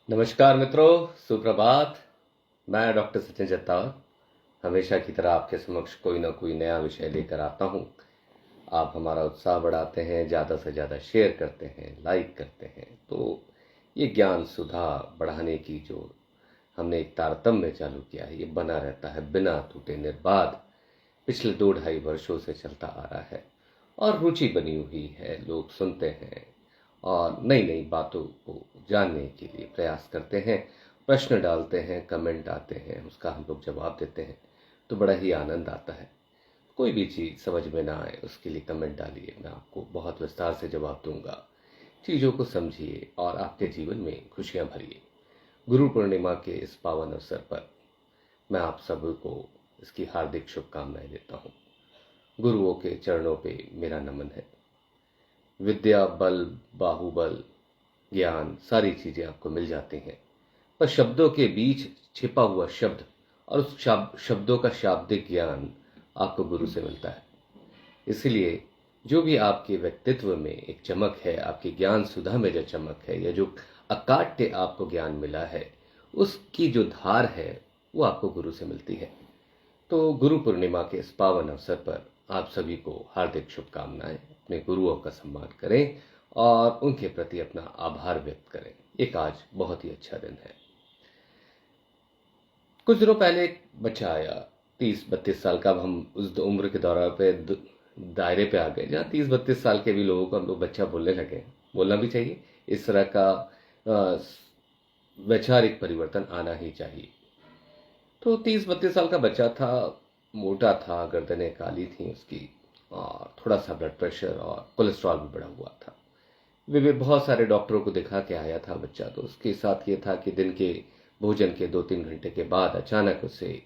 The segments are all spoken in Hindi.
नमस्कार मित्रों, सुप्रभात। मैं डॉक्टर सचिन जत्तावत हमेशा की तरह आपके समक्ष कोई ना कोई नया विषय लेकर आता हूँ। आप हमारा उत्साह बढ़ाते हैं, ज़्यादा से ज़्यादा शेयर करते हैं, लाइक करते हैं, तो ये ज्ञान सुधा बढ़ाने की जो हमने एक तारतम्य चालू किया है, ये बना रहता है बिना टूटे निर्बाध। पिछले 2-2.5 वर्षों से चलता आ रहा है और रुचि बनी हुई है। लोग सुनते हैं और नई नई बातों को जानने के लिए प्रयास करते हैं, प्रश्न डालते हैं, कमेंट आते हैं, उसका हम लोग जवाब देते हैं, तो बड़ा ही आनंद आता है। कोई भी चीज़ समझ में ना आए उसके लिए कमेंट डालिए, मैं आपको बहुत विस्तार से जवाब दूंगा। चीज़ों को समझिए और आपके जीवन में खुशियाँ भरिए। गुरु पूर्णिमा के इस पावन अवसर पर मैं आप सभी को इसकी हार्दिक शुभकामनाएं देता हूँ। गुरुओं के चरणों पे मेरा नमन है। विद्या, बल, बाहुबल, ज्ञान, सारी चीजें आपको मिल जाती हैं, पर शब्दों के बीच छिपा हुआ शब्द और उस शब्दों का शाब्दिक ज्ञान आपको गुरु से मिलता है। इसलिए जो भी आपके व्यक्तित्व में एक चमक है, आपकी ज्ञान सुधा में जो चमक है, या जो अकाट्य आपको ज्ञान मिला है, उसकी जो धार है वो आपको गुरु से मिलती है। तो गुरु पूर्णिमा के इस पावन अवसर पर आप सभी को हार्दिक शुभकामनाएं। अपने गुरुओं का सम्मान करें और उनके प्रति अपना आभार व्यक्त करें। एक आज बहुत ही अच्छा दिन है। कुछ दिनों पहले एक बच्चा आया, 30-32 साल का। अब हम उस उम्र के दौरान पे दायरे पे आ गए जहाँ 30-32 साल के भी लोगों को हम लोग बच्चा बोलने लगे। बोलना भी चाहिए, इस तरह का अ, वैचारिक परिवर्तन आना ही चाहिए। तो 30-32 साल का बच्चा था, मोटा था, गर्दनें काली थी उसकी, और थोड़ा सा ब्लड प्रेशर और कोलेस्ट्रॉल भी बढ़ा हुआ था। वे बहुत सारे डॉक्टरों को दिखा के आया था बच्चा। तो उसके साथ ये था कि दिन के भोजन के 2-3 घंटे के बाद अचानक उसे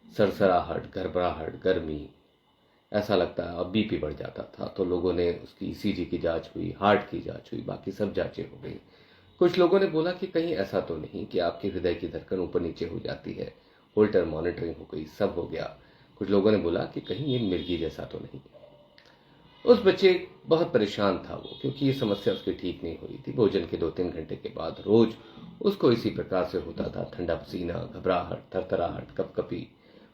सरसराहट, घबराहट, गर्मी, ऐसा लगता है, और बीपी बढ़ जाता था। तो लोगों ने उसकी ईसीजी की जांच हुई, हार्ट की जांच हुई, बाकी सब जांचें हो गई। कुछ लोगों ने बोला कि कहीं ऐसा तो नहीं कि आपके हृदय की धड़कन ऊपर नीचे हो जाती है, होल्टर मॉनिटरिंग हो गई, सब हो गया। कुछ लोगों ने बोला कि कहीं ये मिर्गी जैसा तो नहीं। उस बच्चे बहुत परेशान था वो, क्योंकि ये समस्या उसकी ठीक नहीं हुई थी। भोजन के 2-3 घंटे के बाद रोज उसको इसी प्रकार से होता था, ठंडा पसीना, घबराहट, थरथराहट, कपकपी,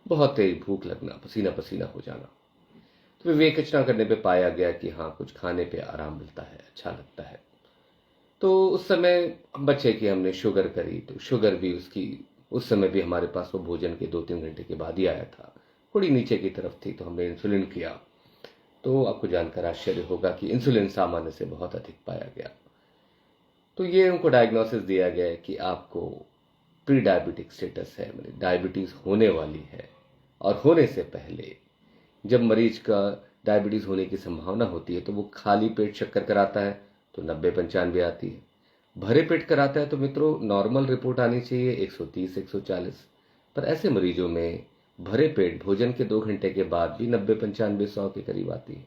बहुत तेज भूख लगना, पसीना पसीना हो जाना। तो विवेचना करने पे पाया गया कि हाँ, कुछ खाने पे आराम मिलता है, अच्छा लगता है। तो उस समय बच्चे की हमने शुगर करी, तो शुगर भी उसकी उस समय भी हमारे पास वो भोजन के 2-3 घंटे के बाद ही आया था, थोड़ी नीचे की तरफ थी। तो हमने इंसुलिन किया। तो आपको जानकर आश्चर्य होगा कि इंसुलिन सामान्य से बहुत अधिक पाया गया। तो ये उनको डायग्नोसिस दिया गया है कि आपको प्री डायबिटिक स्टेटस है, मतलब डायबिटीज होने वाली है। और होने से पहले जब मरीज का डायबिटीज होने की संभावना होती है तो वो खाली पेट शक्कर कराता है तो 90-95 आती है। भरे पेट कराता है तो मित्रों नॉर्मल रिपोर्ट आनी चाहिए 130-140। पर ऐसे मरीजों में भरे पेट भोजन के 2 घंटे के बाद भी 90-95-100 के करीब आती है।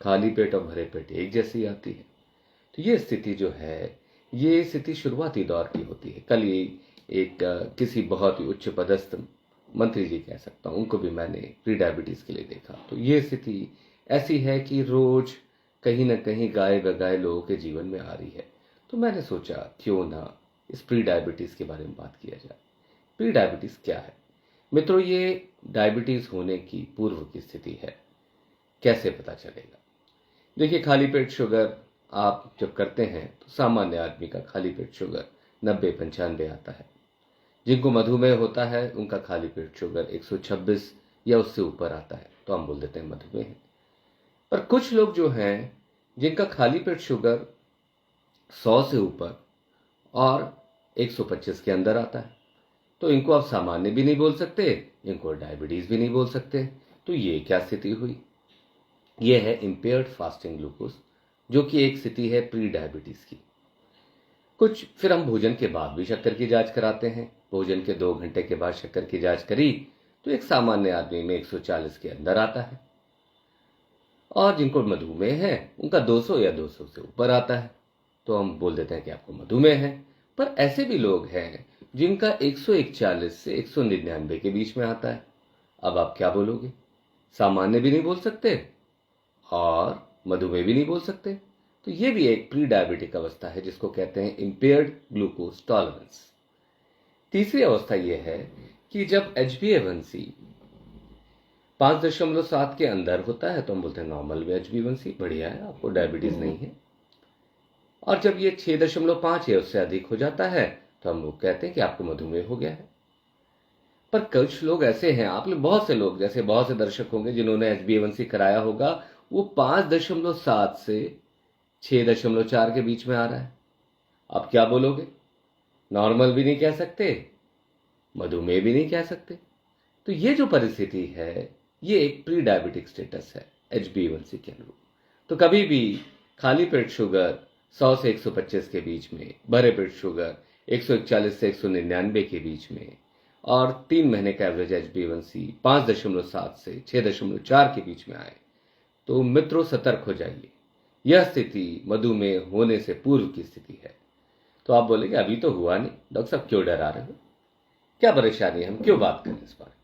खाली पेट और भरे पेट एक जैसी आती है। तो ये स्थिति जो है, ये स्थिति शुरुआती दौर की होती है। कल ही एक किसी बहुत ही उच्च पदस्थ मंत्री जी कह सकता हूँ, उनको भी मैंने प्री डायबिटीज के लिए देखा। तो ये स्थिति ऐसी है कि रोज कहीं ना कहीं गाय बगाए लोगों के जीवन में आ रही है। तो मैंने सोचा क्यों ना इस प्री डायबिटीज के बारे में बात किया जाए। प्री डायबिटीज क्या है मित्रों? ये डायबिटीज होने की पूर्व की स्थिति है। कैसे पता चलेगा? देखिए, खाली पेट शुगर आप जब करते हैं तो सामान्य आदमी का खाली पेट शुगर 90-95 आता है। जिनको मधुमेह होता है उनका खाली पेट शुगर 126 या उससे ऊपर आता है, तो हम बोल देते हैं मधुमेह है। पर कुछ लोग जो हैं जिनका खाली पेट शुगर 100 से ऊपर और 125 के अंदर आता है, तो इनको आप सामान्य भी नहीं बोल सकते, इनको डायबिटीज भी नहीं बोल सकते। तो ये क्या स्थिति हुई? ये है इम्पेयर्ड फास्टिंग ग्लूकोज, जो कि एक स्थिति है प्री डायबिटीज की। कुछ फिर हम भोजन के बाद भी शक्कर की जांच कराते हैं। भोजन के 2 घंटे के बाद शक्कर की जांच करी तो एक सामान्य आदमी में 140 के अंदर आता है, और जिनको मधुमेह है उनका 200 या 200 से ऊपर आता है, तो हम बोल देते हैं कि आपको मधुमेह है। पर ऐसे भी लोग हैं जिनका 141 से 199 के बीच में आता है। अब आप क्या बोलोगे? सामान्य भी नहीं बोल सकते और मधुमेह भी नहीं बोल सकते। तो ये भी एक प्री डायबिटिक अवस्था है जिसको कहते हैं इम्पेयर्ड ग्लूकोज टॉलरेंस। तीसरी अवस्था यह है कि जब HbA1c 5.7 के अंदर होता है तो हम बोलते हैं नॉर्मल में HbA1c बढ़िया है, आपको डायबिटीज नहीं है। और जब ये 6.5 या उससे अधिक हो जाता है तो हम लोग कहते हैं कि आपको मधुमेह हो गया है। पर कुछ लोग ऐसे हैं, आप लोग बहुत से लोग, जैसे बहुत से दर्शक होंगे जिन्होंने HbA1c कराया होगा, वो 5.7 से 6.4 के बीच में आ रहा है। आप क्या बोलोगे? नॉर्मल भी नहीं कह सकते, मधुमेह भी नहीं कह सकते। तो ये जो परिस्थिति है ये एक प्री डायबिटिक स्टेटस है HbA1c के अनुरूप। तो कभी भी खाली पेट शुगर 100 से 125 के बीच में, भरे पेट शुगर 141 से 199 के बीच में, और 3 महीने का एवरेज HbA1c 5.7 से 6.4 के बीच में आए तो मित्रों सतर्क हो जाइए। यह स्थिति मधुमेह होने से पूर्व की स्थिति है। तो आप बोलेंगे अभी तो हुआ नहीं, डॉक्टर साहब क्यों डरा रहे हो, क्या परेशानी है, हम क्यों बात करें इस बारे?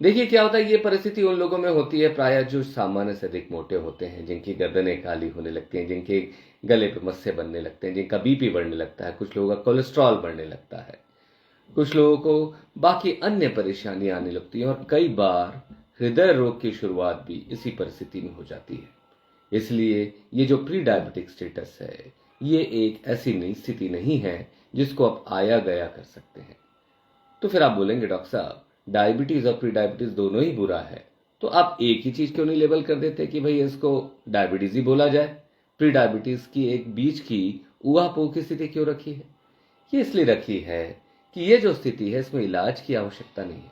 देखिए क्या होता है, ये परिस्थिति उन लोगों में होती है प्रायः जो सामान्य से अधिक मोटे होते हैं, जिनकी गर्दनें काली होने लगती हैं, जिनके गले पे मस्से बनने लगते हैं, जिनका बीपी बढ़ने लगता है, कुछ लोगों का कोलेस्ट्रॉल बढ़ने लगता है, कुछ लोगों को बाकी अन्य परेशानियां आने लगती हैं, और कई बार हृदय रोग की शुरुआत भी इसी परिस्थिति में हो जाती है। इसलिए ये जो प्री डायबिटिक स्टेटस है ये एक ऐसी नई स्थिति नहीं है जिसको आप आया गया कर सकते हैं। तो फिर आप बोलेंगे डॉक्टर साहब डायबिटीज और प्री डायबिटीज दोनों ही बुरा है, तो आप एक ही चीज क्यों नहीं लेबल कर देते कि भाई इसको डायबिटीज ही बोला जाए, प्री डायबिटीज की एक बीच की ऊहापोह की स्थिति क्यों रखी है? ये इसलिए रखी है कि ये जो स्थिति है इसमें इलाज की आवश्यकता नहीं है,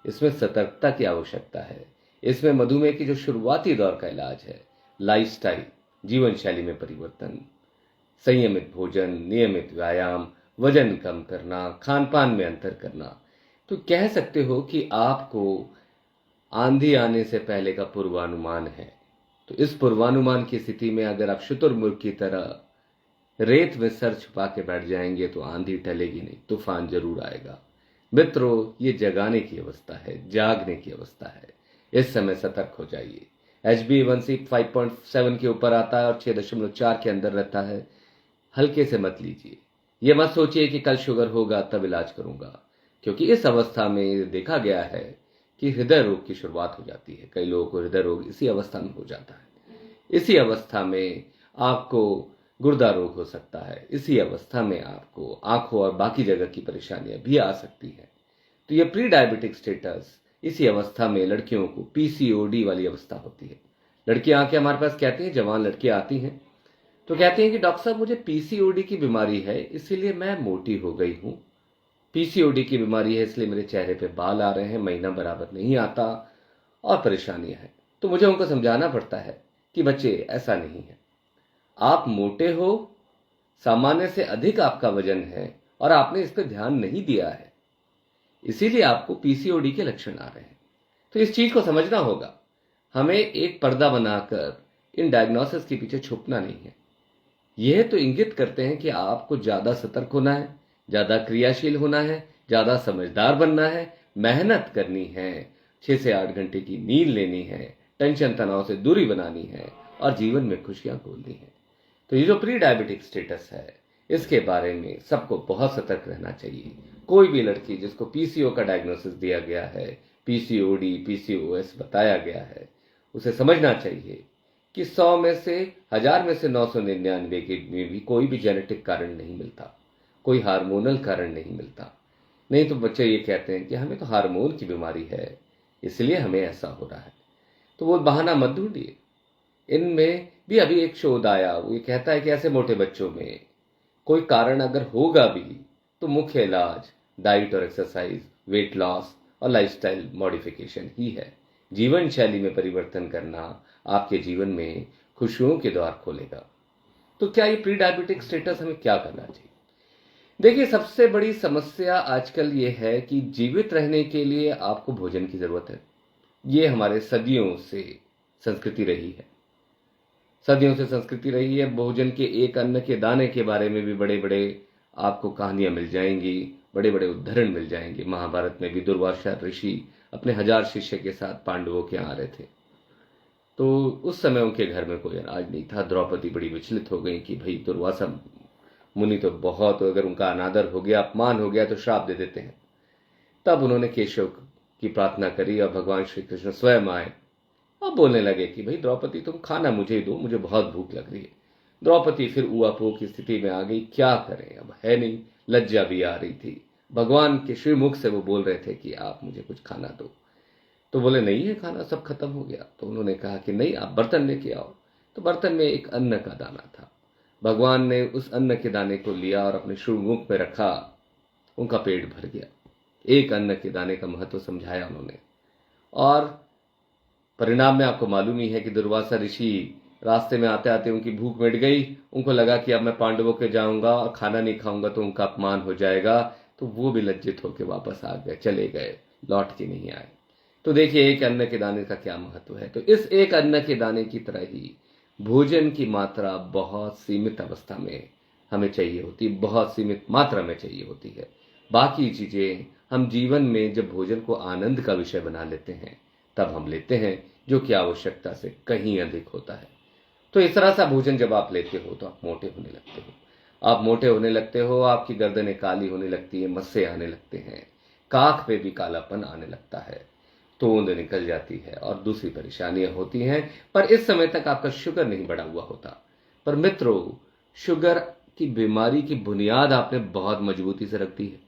इसमें सतर्कता की आवश्यकता है। इसमें मधुमेह की जो शुरुआती दौर का इलाज है, लाइफस्टाइल, जीवन शैली में परिवर्तन, संयमित भोजन, नियमित व्यायाम, वजन कम करना, खान पान में अंतर करना। तो कह सकते हो कि आपको आंधी आने से पहले का पूर्वानुमान है। तो इस पूर्वानुमान की स्थिति में अगर आप शुतुरमुर्ग की तरह रेत में सर छुपा के बैठ जाएंगे तो आंधी टलेगी नहीं, तूफान जरूर आएगा। मित्रों ये जगाने की अवस्था है, जागने की अवस्था है। इस समय सतर्क हो जाइए। HbA1c 5.7 के ऊपर आता है और 6.4 के अंदर रहता है, हल्के से मत लीजिए। ये मत सोचिए कि कल शुगर होगा तब इलाज करूंगा, क्योंकि इस अवस्था में देखा गया है कि हृदय रोग की शुरुआत हो जाती है। कई लोगों को हृदय रोग इसी अवस्था में हो जाता है। इसी अवस्था में आपको गुर्दा रोग हो सकता है। इसी अवस्था में आपको आंखों और बाकी जगह की परेशानियां भी आ सकती हैं। तो ये प्री डायबिटिक स्टेटस, इसी अवस्था में लड़कियों को PCOD वाली अवस्था होती है। लड़कियां आके हमारे पास कहती हैं, जवान लड़कियां आती हैं तो कहती हैं कि डॉक्टर साहब मुझे PCOD की बीमारी है, इसीलिए मैं मोटी हो गई हूं। PCOD की बीमारी है इसलिए मेरे चेहरे पे बाल आ रहे हैं, महीना बराबर नहीं आता और परेशानियां हैं। तो मुझे उनको समझाना पड़ता है कि बच्चे ऐसा नहीं है, आप मोटे हो, सामान्य से अधिक आपका वजन है और आपने इस पर ध्यान नहीं दिया है, इसीलिए आपको PCOD के लक्षण आ रहे हैं। तो इस चीज को समझना होगा। हमें एक पर्दा बनाकर इन डायग्नोसिस के पीछे छुपना नहीं है। यह तो इंगित करते हैं कि आपको ज्यादा सतर्क होना है, ज्यादा क्रियाशील होना है, ज्यादा समझदार बनना है, मेहनत करनी है, 6 से 8 घंटे की नींद लेनी है, टेंशन तनाव से दूरी बनानी है और जीवन में खुशियां खोलनी है। तो ये जो प्री डायबिटिक स्टेटस है इसके बारे में सबको बहुत सतर्क रहना चाहिए। कोई भी लड़की जिसको PCO का डायग्नोसिस दिया गया है, PCOD, PCOS बताया गया है, उसे समझना चाहिए कि 100 में से 1000 में से 999 के में भी कोई भी जेनेटिक कारण नहीं मिलता, कोई हार्मोनल कारण नहीं मिलता। नहीं तो बच्चे ये कहते हैं कि हमें तो हार्मोन की बीमारी है इसलिए हमें ऐसा हो रहा है। तो वो बहाना मत ढूंढिए। इनमें भी अभी एक शोध आया, वो ये कहता है कि ऐसे मोटे बच्चों में कोई कारण अगर होगा भी तो मुख्य इलाज डाइट और एक्सरसाइज, वेट लॉस और लाइफस्टाइल मॉडिफिकेशन ही है। जीवन शैली में परिवर्तन करना आपके जीवन में खुशियों के द्वार खोलेगा। तो क्या ये प्री डायबिटिक स्टेटस हमें क्या करना चाहिए? देखिए सबसे बड़ी समस्या आजकल ये है कि जीवित रहने के लिए आपको भोजन की जरूरत है। ये हमारे सदियों से संस्कृति रही है, सदियों से संस्कृति रही है। भोजन के एक अन्न के दाने के बारे में भी बड़े बड़े आपको कहानियां मिल जाएंगी, बड़े बड़े उदाहरण मिल जाएंगे। महाभारत में भी दुर्वासा ऋषि अपने 1000 शिष्य के साथ पांडवों के यहाँ आ रहे थे। तो उस समय उनके घर में कोई अनाज नहीं था। द्रौपदी बड़ी विचलित हो गई कि भाई दुर्वासा मुनि तो बहुत, अगर उनका अनादर हो गया, अपमान हो गया तो श्राप दे देते हैं। तब उन्होंने केशव की प्रार्थना करी और भगवान श्री कृष्ण स्वयं आए और बोलने लगे कि भाई द्रौपदी तुम खाना मुझे दो, मुझे बहुत भूख लग रही है। द्रौपदी फिर ऊआपो की स्थिति में आ गई, क्या करें, अब है नहीं, लज्जा भी आ रही थी। भगवान के श्रीमुख से वो बोल रहे थे कि आप मुझे कुछ खाना दो, तो बोले नहीं है खाना, सब खत्म हो गया। तो उन्होंने कहा कि नहीं, आप बर्तन लेके आओ। तो बर्तन में एक अन्न का दाना था। भगवान ने उस अन्न के दाने को लिया और अपने श्रीमुख में रखा, उनका पेट भर गया। एक अन्न के दाने का महत्व समझाया उन्होंने, और परिणाम में आपको मालूम ही है कि दुर्वासा ऋषि रास्ते में आते आते उनकी भूख मिट गई। उनको लगा कि अब मैं पांडवों के जाऊंगा और खाना नहीं खाऊंगा तो उनका अपमान हो जाएगा, तो वो भी लज्जित होकर वापस आ गए, चले गए, लौट के नहीं आए। तो देखिए एक अन्न के दाने का क्या महत्व है। तो इस एक अन्न के दाने की तरह ही भोजन की मात्रा बहुत सीमित अवस्था में हमें चाहिए होती, बहुत सीमित मात्रा में चाहिए होती है। बाकी चीजें हम जीवन में जब भोजन को आनंद का विषय बना लेते हैं तब हम लेते हैं, जो कि आवश्यकता से कहीं अधिक होता है। तो इस तरह सा भोजन जब आप लेते हो तो आप मोटे होने लगते हो। आप मोटे होने लगते हो, आपकी गर्दनें काली होने लगती है, मस्से आने लगते हैं, काख पे भी कालापन आने लगता है, तोंद निकल जाती है और दूसरी परेशानियां होती हैं। पर इस समय तक आपका शुगर नहीं बढ़ा हुआ होता। पर मित्रों, शुगर की बीमारी की बुनियाद आपने बहुत मजबूती से रख दी है।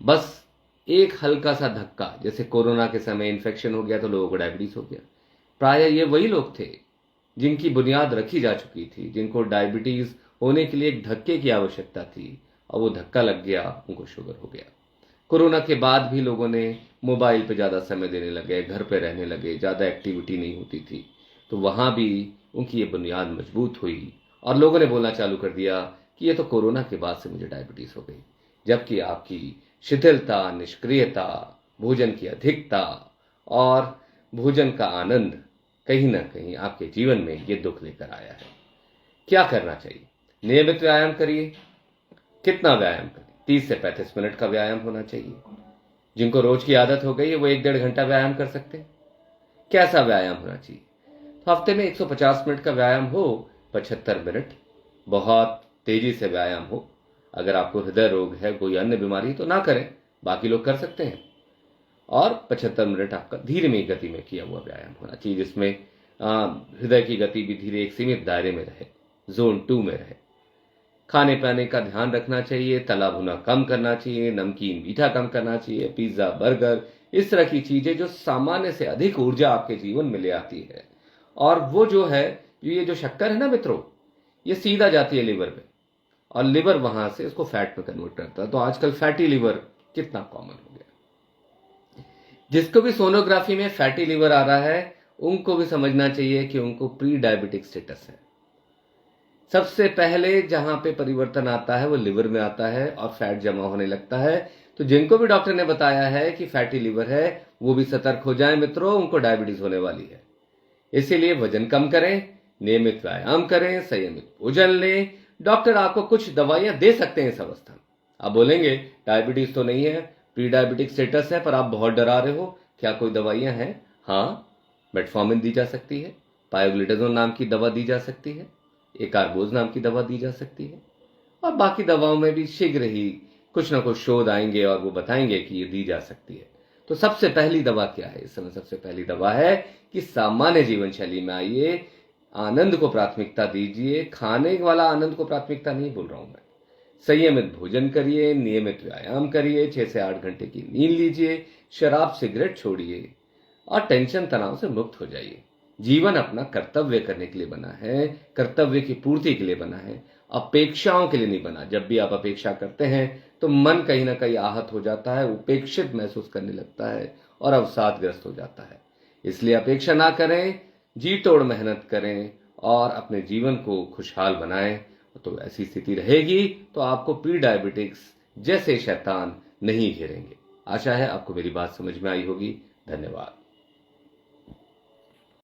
बस एक हल्का सा धक्का, जैसे कोरोना के समय इन्फेक्शन हो गया तो लोगों को डायबिटीज हो गया। प्राय ये वही लोग थे जिनकी बुनियाद रखी जा चुकी थी, जिनको डायबिटीज होने के लिए एक धक्के की आवश्यकता थी, और वो धक्का लग गया, उनको शुगर हो गया। कोरोना के बाद भी लोगों ने मोबाइल पे ज़्यादा समय देने लगे, घर पे रहने लगे, ज़्यादा एक्टिविटी नहीं होती थी, तो वहाँ भी उनकी ये बुनियाद मजबूत हुई और लोगों ने बोलना चालू कर दिया कि ये तो कोरोना के बाद से मुझे डायबिटीज़ हो गई। जबकि आपकी शिथिलता, निष्क्रियता, भोजन की अधिकता और भोजन का आनंद कहीं ना कहीं आपके जीवन में ये दुख लेकर आया है। क्या करना चाहिए? नियमित व्यायाम करिए। कितना व्यायाम करें? 30 से 35 मिनट का व्यायाम होना चाहिए। जिनको रोज की आदत हो गई है वो 1-1.5 घंटा व्यायाम कर सकते हैं। कैसा व्यायाम होना चाहिए? तो हफ्ते में 150 मिनट का व्यायाम हो, 75 मिनट बहुत तेजी से व्यायाम हो। अगर आपको हृदय रोग है, कोई अन्य बीमारी, तो ना करें, बाकी लोग कर सकते हैं। और 75 मिनट आपका धीरे गति में किया हुआ व्यायाम होना चाहिए, जिसमें हृदय की गति भी धीरे एक सीमित दायरे में रहे, जोन 2 में रहे। खाने पाने का ध्यान रखना चाहिए, तला भुना कम करना चाहिए, नमकीन मीठा कम करना चाहिए, पिज्जा, बर्गर, इस तरह की चीजें जो सामान्य से अधिक ऊर्जा आपके जीवन में ले आती है। और वो जो है, ये जो शक्कर है ना मित्रों, ये सीधा जाती है लिवर में, और लिवर वहां से इसको फैट में कन्वर्ट करता है। तो आजकल फैटी लिवर कितना कॉमन हो गया। जिसको भी सोनोग्राफी में फैटी लिवर आ रहा है, उनको भी समझना चाहिए कि उनको प्री डायबिटिक स्टेटस है। सबसे पहले जहां पे परिवर्तन आता है वो लिवर में आता है और फैट जमा होने लगता है। तो जिनको भी डॉक्टर ने बताया है कि फैटी लिवर है, वो भी सतर्क हो जाएं मित्रों, उनको डायबिटीज होने वाली है। इसीलिए वजन कम करें, नियमित व्यायाम करें, संयमित भोजन लें। डॉक्टर आपको कुछ दवाइयां दे सकते हैं इस अवस्था में। आप बोलेंगे डायबिटीज तो नहीं है, प्री डायबिटिक स्टेटस है, पर आप बहुत डरा रहे हो, क्या कोई दवाइयां हैं? हाँ, मेटफॉर्मिन दी जा सकती है, पायोग्लिटाजोन नाम की दवा दी जा सकती है, एकार्बोज नाम की दवा दी जा सकती है, और बाकी दवाओं में भी शीघ्र ही कुछ ना कुछ शोध आएंगे और वो बताएंगे कि ये दी जा सकती है। तो सबसे पहली दवा क्या है इस समय? सबसे पहली दवा है कि सामान्य जीवन शैली में आइए, आनंद को प्राथमिकता दीजिए। खाने वाला आनंद को प्राथमिकता नहीं बोल रहा हूं मैं। संयमित भोजन करिए, नियमित व्यायाम करिए, 6 से 8 घंटे की नींद लीजिए, शराब सिगरेट छोड़िए और टेंशन तनाव से मुक्त हो जाइए। जीवन अपना कर्तव्य करने के लिए बना है, कर्तव्य की पूर्ति के लिए बना है, अपेक्षाओं के लिए नहीं बना। जब भी आप अपेक्षा करते हैं तो मन कहीं ना कहीं आहत हो जाता है, उपेक्षित महसूस करने लगता है और अवसादग्रस्त हो जाता है। इसलिए अपेक्षा ना करें, जी तोड़ मेहनत करें और अपने जीवन को खुशहाल बनाएं। तो ऐसी स्थिति रहेगी तो आपको प्री डायबिटिक्स जैसे शैतान नहीं घेरेंगे। आशा है आपको मेरी बात समझ में आई होगी। धन्यवाद।